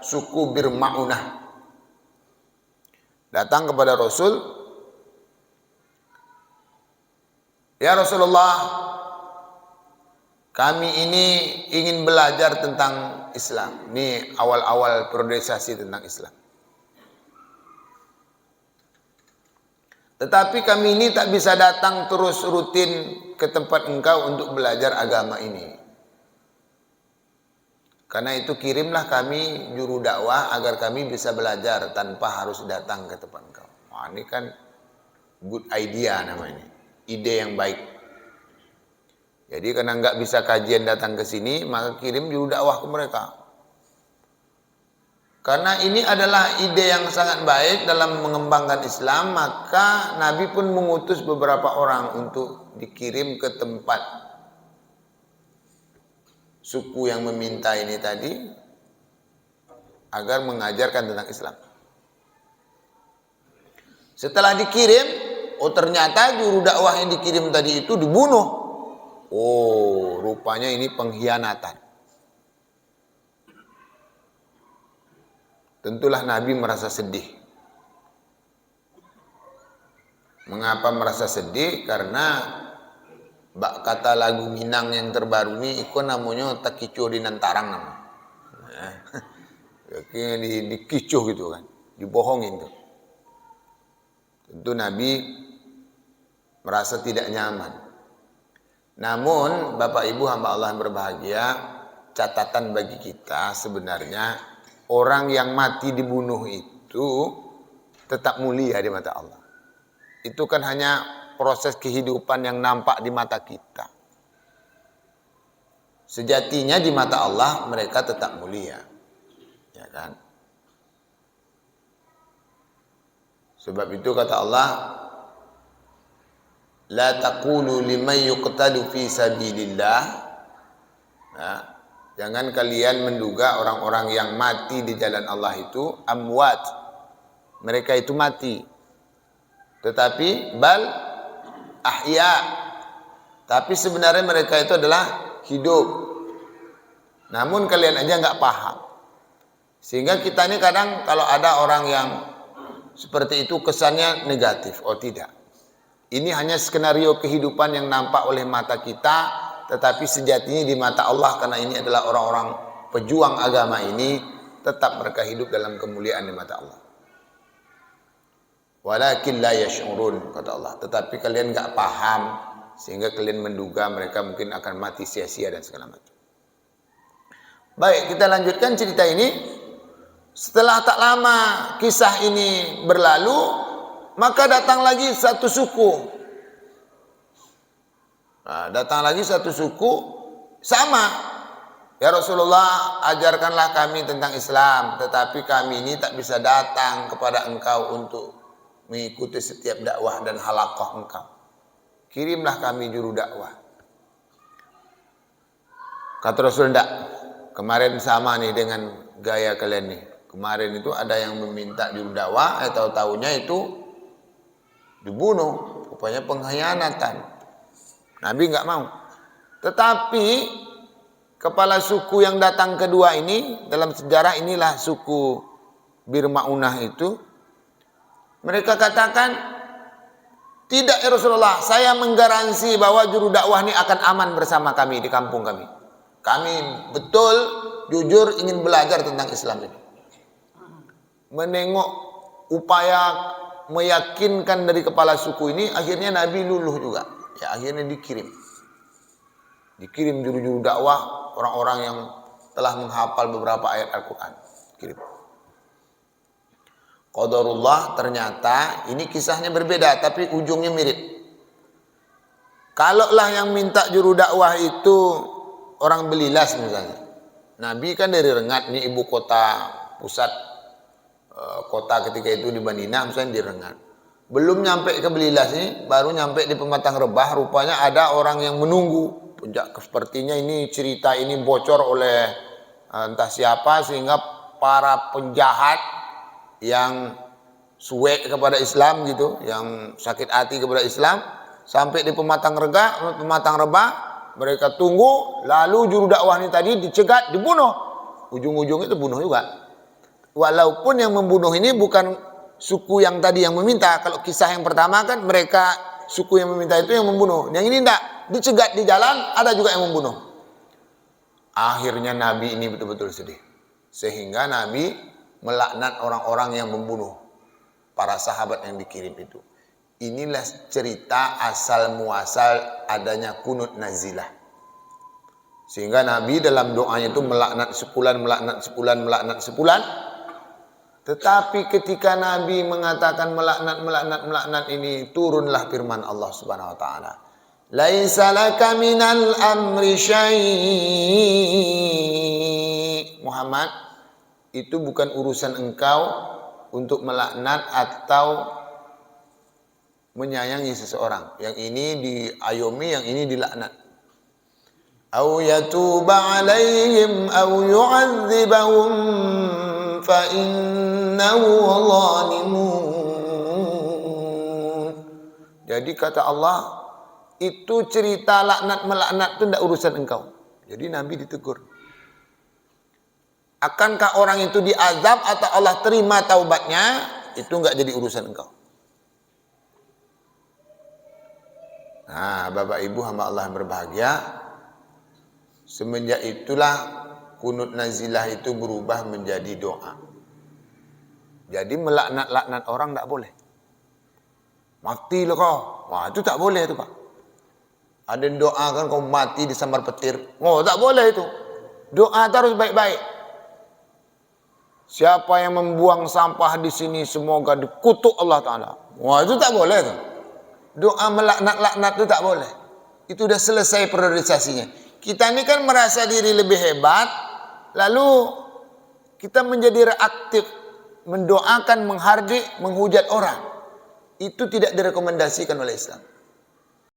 suku Bir Ma'unah. Datang kepada Rasul, ya Rasulullah, kami ini ingin belajar tentang Islam. Ini awal-awal priorisasi tentang Islam. Tetapi kami ini tak bisa datang terus rutin ke tempat engkau untuk belajar agama ini. Karena itu kirimlah kami juru dakwah agar kami bisa belajar tanpa harus datang ke tempat engkau. Wah, ini kan good idea namanya. Ide yang baik. Jadi karena nggak bisa kajian datang ke sini, maka kirim juru dakwah ke mereka. Karena ini adalah ide yang sangat baik dalam mengembangkan Islam, maka Nabi pun mengutus beberapa orang untuk dikirim ke tempat suku yang meminta ini tadi agar mengajarkan tentang Islam. Setelah dikirim, oh ternyata juru dakwah yang dikirim tadi itu dibunuh. Oh, rupanya ini pengkhianatan. Tentulah Nabi merasa sedih. Mengapa merasa sedih? Karena kata lagu Minang yang terbaru ini, itu namanya tak kicu di nantarang nama. Dikicuh gitu kan, dibohongin tuh. Tentu Nabi merasa tidak nyaman. Namun Bapak Ibu hamba Allah yang berbahagia, catatan bagi kita sebenarnya orang yang mati dibunuh itu tetap mulia di mata Allah. Itu kan hanya proses kehidupan yang nampak di mata kita. Sejatinya di mata Allah mereka tetap mulia. Ya kan? Sebab itu kata Allah, la taqulu liman yuqtalu fi sabilillah. Nah, jangan kalian menduga orang-orang yang mati di jalan Allah itu amwat. Mereka itu mati. Tetapi bal ahya. Tapi sebenarnya mereka itu adalah hidup. Namun kalian aja nggak paham. Sehingga kita ini kadang kalau ada orang yang seperti itu kesannya negatif. Oh tidak. Ini hanya skenario kehidupan yang nampak oleh mata kita. Tetapi sejatinya di mata Allah, karena ini adalah orang-orang pejuang agama ini, tetap mereka hidup dalam kemuliaan di mata Allah. Walakin la yash'urun, kata Allah. Tetapi kalian enggak paham, sehingga kalian menduga mereka mungkin akan mati sia-sia dan segala macam. Baik, kita lanjutkan cerita ini. Setelah tak lama kisah ini berlalu, maka datang lagi satu suku. Nah, datang lagi satu suku sama. Ya Rasulullah, ajarkanlah kami tentang Islam, tetapi kami ini tak bisa datang kepada engkau untuk mengikuti setiap dakwah dan halaqah engkau. Kirimlah kami juru dakwah. Kata Rasul, enggak. Kemarin sama nih dengan gaya kalian nih. Kemarin itu ada yang meminta juru dakwah, tahu-tahunya itu dibunuh. Rupanya pengkhianatan. Nabi enggak mau. Tetapi kepala suku yang datang kedua ini, dalam sejarah inilah suku Bir Ma'unah itu, mereka katakan, tidak ya Rasulullah, saya menggaransi bahwa juru dakwah ini akan aman bersama kami di kampung kami. Kami betul jujur ingin belajar tentang Islam ini. Menengok upaya meyakinkan dari kepala suku ini, akhirnya Nabi luluh juga. Ya akhirnya dikirim juru-juru dakwah, orang-orang yang telah menghafal beberapa ayat Al-Quran. Kirim. Qadarullah, ternyata ini kisahnya berbeda tapi ujungnya mirip. Kalaulah yang minta juru dakwah itu orang Belilas misalnya. Nabi kan dari Rengat, ini ibu kota pusat kota ketika itu di Madinah, misalnya di Rengat. Belum nyampe ke Belilas ini, baru nyampe di Pematang Rebah, rupanya ada orang yang menunggu. Sepertinya ini cerita ini bocor oleh entah siapa, sehingga para penjahat yang suwek kepada Islam gitu, yang sakit hati kepada Islam, sampai di Pematang Rebah, mereka tunggu, lalu juru dakwah ini tadi dicegat, dibunuh. Ujung-ujungnya itu bunuh juga. walaupun yang membunuh ini bukan suku yang tadi yang meminta. Kalau kisah yang pertama kan mereka suku yang meminta itu yang membunuh. Yang ini tidak, dicegat di jalan, ada juga yang membunuh. Akhirnya Nabi ini betul-betul sedih. Sehingga Nabi melaknat orang-orang yang membunuh para sahabat yang dikirim itu. Inilah cerita asal muasal adanya kunut nazilah. Sehingga Nabi dalam doanya itu melaknat sepulan, melaknat sepulan, melaknat sepulan. Tetapi ketika Nabi mengatakan melaknat ini, turunlah firman Allah Subhanahu wa taala. Laisa laka minal amri syai'. Muhammad, itu bukan urusan engkau untuk melaknat atau menyayangi seseorang. Yang ini diayomi, yang ini dilaknat. Au yatuba alaihim au yu'adzibahum fa innahu zalimun. Jadi kata Allah, itu cerita laknat melaknat itu tidak urusan engkau. Jadi Nabi ditegur. Akankah orang itu diazab atau Allah terima taubatnya? Itu enggak jadi urusan engkau. Nah, Bapak Ibu hamba Allah yang berbahagia, semenjak itulah kunut nazilah itu berubah menjadi doa. Jadi melaknat-laknat orang tidak boleh. Mati lo kau. Wah, itu tak boleh itu, Pak. Ada yang doakan kau mati disambar petir. Oh, tak boleh itu. Doa terus baik-baik. Siapa yang membuang sampah di sini semoga dikutuk Allah Ta'ala. Wah, itu tak boleh tuh. Doa melaknat-laknat itu tak boleh. Itu sudah selesai priorisasinya. Kita ini kan merasa diri lebih hebat, lalu kita menjadi reaktif, mendoakan, menghardik, menghujat orang. Itu tidak direkomendasikan oleh Islam.